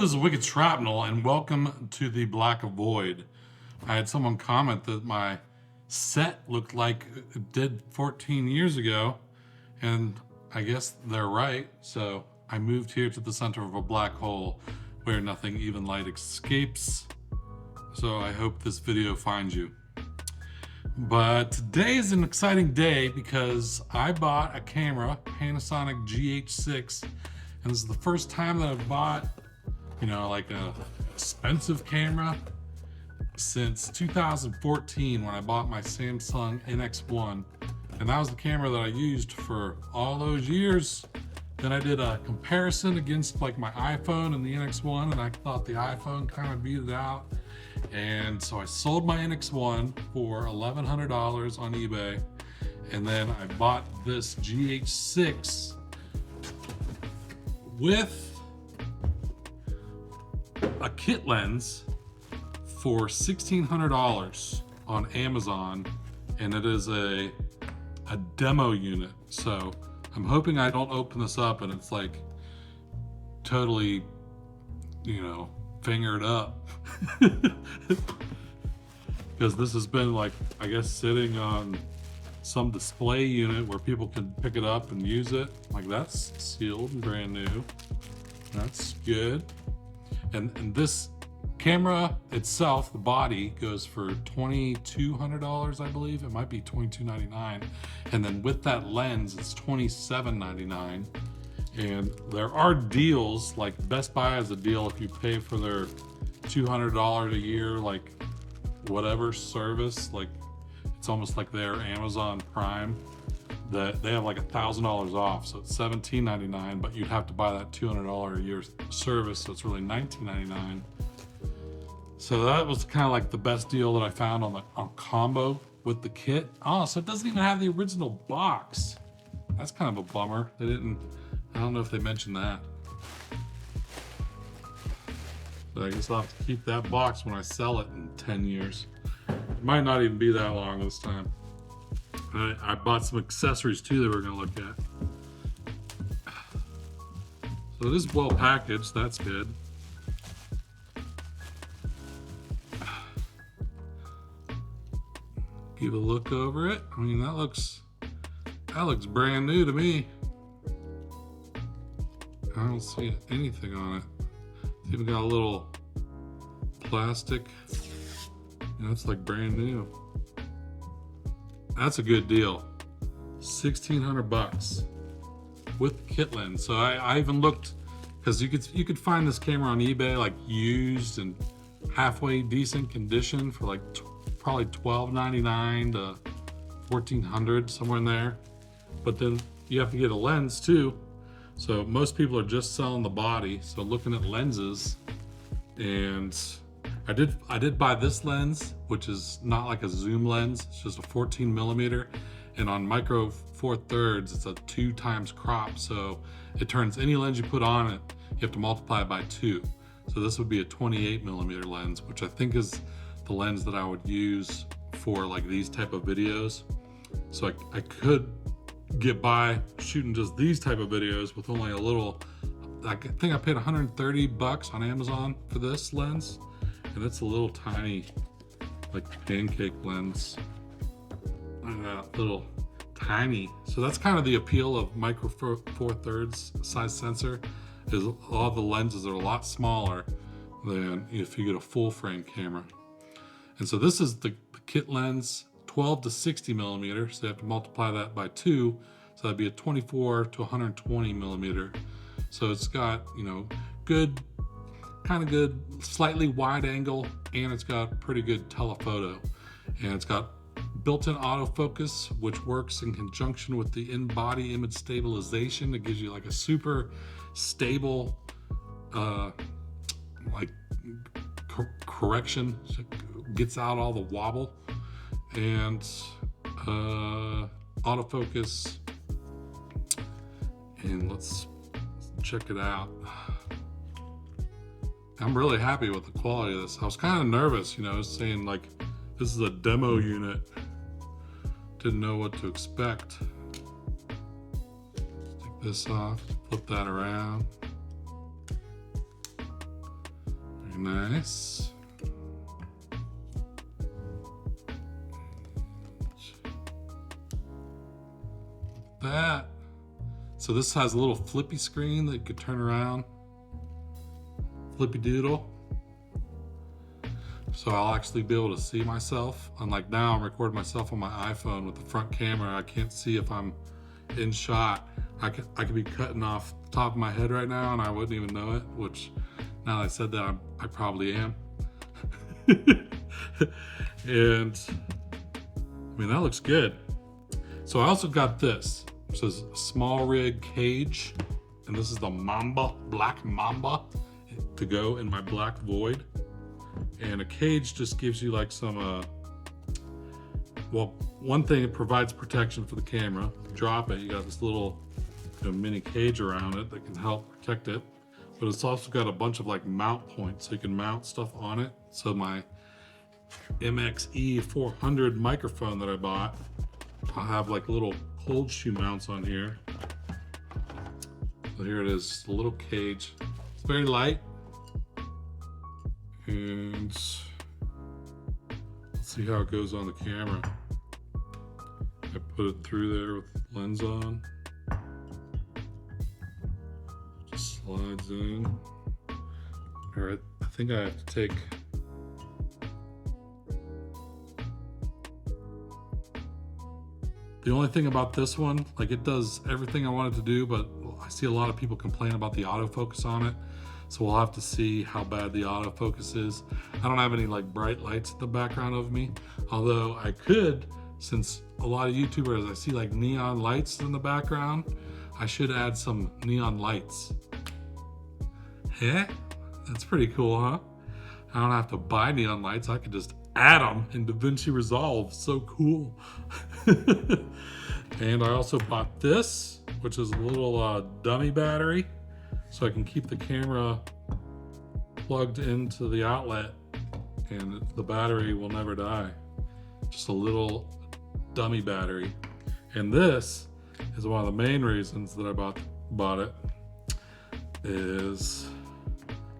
this is Wicked Shrapnel, and welcome to the Black Void. I had someone comment that my set looked like it did 14 years ago, and I guess they're right. So I moved here to the center of a black hole where nothing even light escapes. So I hope this video finds you. But today is an exciting day because I bought a camera, Panasonic GH6, and this is the first time that I've bought, like a expensive camera since 2014 when I bought my Samsung NX1. And that was the camera that I used for all those years. Then I did a comparison against like my iPhone and the NX1, and I thought the iPhone kind of beat it out. And so I sold my NX1 for $1,100 on eBay. And then I bought this GH6 with a kit lens for $1,600 on Amazon, and it is a demo unit. So I'm hoping I don't open this up and it's like totally, fingered up. Because this has been like, I guess, sitting on some display unit where people can pick it up and use it. Like, that's sealed and brand new. That's good. And this camera itself, the body, goes for $2,200, I believe. It might be $2,299. And then with that lens, it's $2,799. And there are deals, like Best Buy has a deal if you pay for their $200 a year, like whatever service, like it's almost like their Amazon Prime, that they have like $1,000 off. So it's $1,799, but you'd have to buy that $200 a year service. So it's really $1,999. So that was kind of like the best deal that I found on combo with the kit. Oh, so it doesn't even have the original box. That's kind of a bummer. They didn't, I don't know if they mentioned that. So I guess I'll have to keep that box when I sell it in 10 years. It might not even be that long this time. I bought some accessories too that we're gonna look at. So it is well packaged, that's good. Give a look over it. I mean, that looks brand new to me. I don't see anything on it. It's even got a little plastic. It's like brand new. That's a good deal. $1,600 with kit lens. So I even looked, because you could find this camera on eBay like used and halfway decent condition for like probably $1,299 to $1,400, somewhere in there. But then you have to get a lens too. So most people are just selling the body. So looking at lenses, and I did buy this lens, which is not like a zoom lens. It's just a 14 millimeter, and on micro 4/3, it's a 2x crop. So it turns any lens you put on it, you have to multiply it by 2. So this would be a 28 millimeter lens, which I think is the lens that I would use for like these type of videos. So I could get by shooting just these type of videos with only a little. I think I paid $130 on Amazon for this lens, and it's a little tiny, like pancake lens. Look at that, little tiny. So that's kind of the appeal of micro 4/3 size sensor, is all the lenses are a lot smaller than if you get a full frame camera. And so this is the kit lens, 12 to 60 millimeter. So you have to multiply that by 2. So that'd be a 24 to 120 millimeter. So it's got, good, kind of good, slightly wide angle, and it's got pretty good telephoto. And it's got built-in autofocus, which works in conjunction with the in-body image stabilization. It gives you like a super stable, correction. So it gets out all the wobble. And autofocus. And let's check it out. I'm really happy with the quality of this. I was kind of nervous, saying like, this is a demo unit. Didn't know what to expect. Take this off, flip that around. Very nice. That. So this has a little flippy screen that you could turn around. Flippy doodle. So I'll actually be able to see myself. Unlike now, I'm recording myself on my iPhone with the front camera. I can't see if I'm in shot. I could be cutting off the top of my head right now and I wouldn't even know it, which now that I said that, I probably am. And I mean, that looks good. So I also got this. It says small rig cage, and this is the Mamba, Black Mamba, to go in my black Void. And a cage just gives you like some, well, one thing, it provides protection for the camera. If you drop it, you got this little mini cage around it that can help protect it. But it's also got a bunch of like mount points, so you can mount stuff on it. So my MXE 400 microphone that I bought, I'll have like little cold shoe mounts on here. So here it is, the little cage. It's very light. And let's see how it goes on the camera. I put it through there with the lens on. Just slides in. All right, I think I have to take the only thing about this one, like it does everything I want it to do, but I see a lot of people complain about the autofocus on it. So we'll have to see how bad the autofocus is. I don't have any like bright lights in the background of me. Although I could, since a lot of YouTubers, I see like neon lights in the background, I should add some neon lights. Yeah, that's pretty cool, huh? I don't have to buy neon lights. I could just add them in DaVinci Resolve. So cool. And I also bought this, which is a little dummy battery, so I can keep the camera plugged into the outlet and the battery will never die. Just a little dummy battery. And this is one of the main reasons that I bought it, is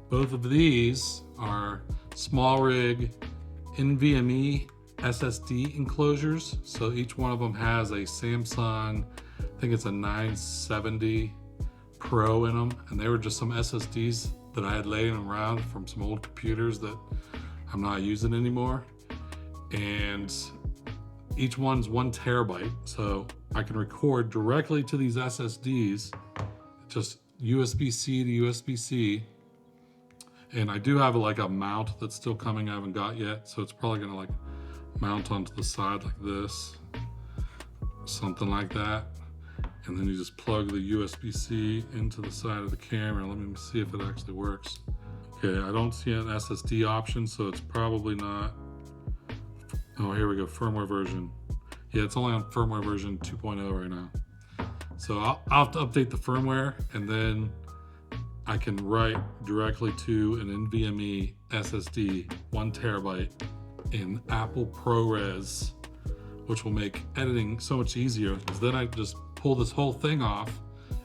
both of these are small rig NVMe SSD enclosures. So each one of them has a Samsung, I think it's a 970 Pro in them, and they were just some SSDs that I had laying around from some old computers that I'm not using anymore. And each one's 1 terabyte, so I can record directly to these SSDs, just USB-C to USB-C. And I do have like a mount that's still coming, I haven't got yet, so it's probably gonna like mount onto the side like this, something like that. And then you just plug the USB-C into the side of the camera. Let me see if it actually works. Okay, I don't see an SSD option, so it's probably not. Oh, here we go, firmware version. Yeah, it's only on firmware version 2.0 right now. So I'll have to update the firmware, and then I can write directly to an NVMe SSD, 1 terabyte in Apple ProRes, which will make editing so much easier, because then I just pull this whole thing off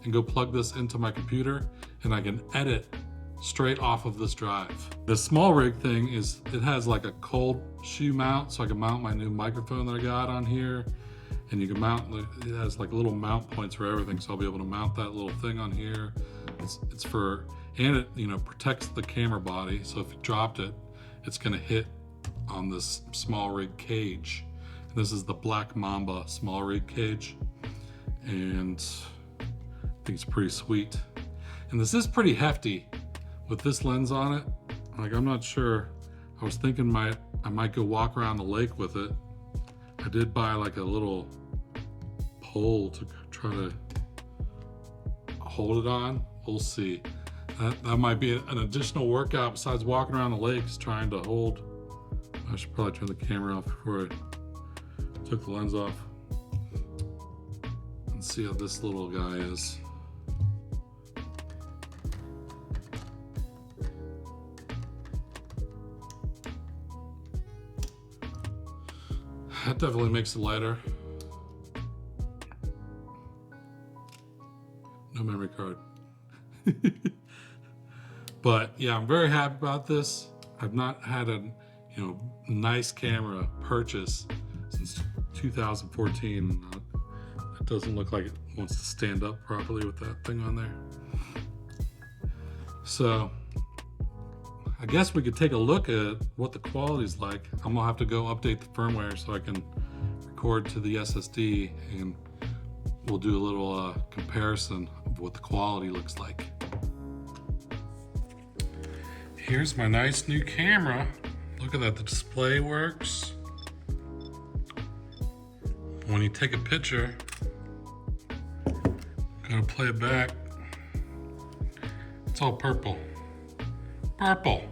and go plug this into my computer, and I can edit straight off of this drive. The small rig thing is, it has like a cold shoe mount, so I can mount my new microphone that I got on here, and you can mount, it has like little mount points for everything, so I'll be able to mount that little thing on here. It's for, and it protects the camera body, so if you dropped it, it's gonna hit on this small rig cage. And this is the Black Mamba small rig cage, and I think it's pretty sweet. And this is pretty hefty with this lens on it. Like, I'm not sure. I was thinking I might go walk around the lake with it. I did buy like a little pole to try to hold it on. We'll see. That might be an additional workout besides walking around the lakes trying to hold. I should probably turn the camera off before I took the lens off. And see how this little guy is. That definitely makes it lighter. No memory card. But yeah, I'm very happy about this. I've not had a nice camera purchase since 2014. It doesn't look like it wants to stand up properly with that thing on there. So I guess we could take a look at what the quality's like. I'm gonna have to go update the firmware so I can record to the SSD, and we'll do a little comparison of what the quality looks like. Here's my nice new camera. Look at that, the display works. When you take a picture, go to play it back, it's all purple. Purple.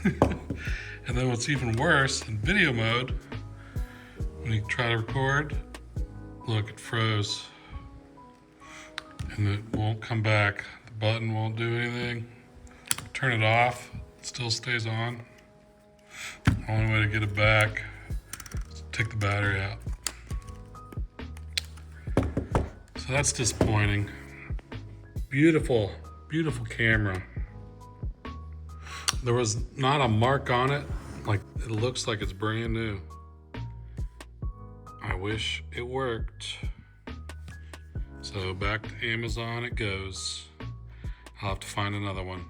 And then what's even worse, in video mode, when you try to record, look, it froze. And it won't come back. The button won't do anything. Turn it off, it still stays on. Only way to get it back is to take the battery out. So that's disappointing. Beautiful, beautiful camera. There was not a mark on it. Like, it looks like it's brand new. I wish it worked. So back to Amazon it goes. I'll have to find another one.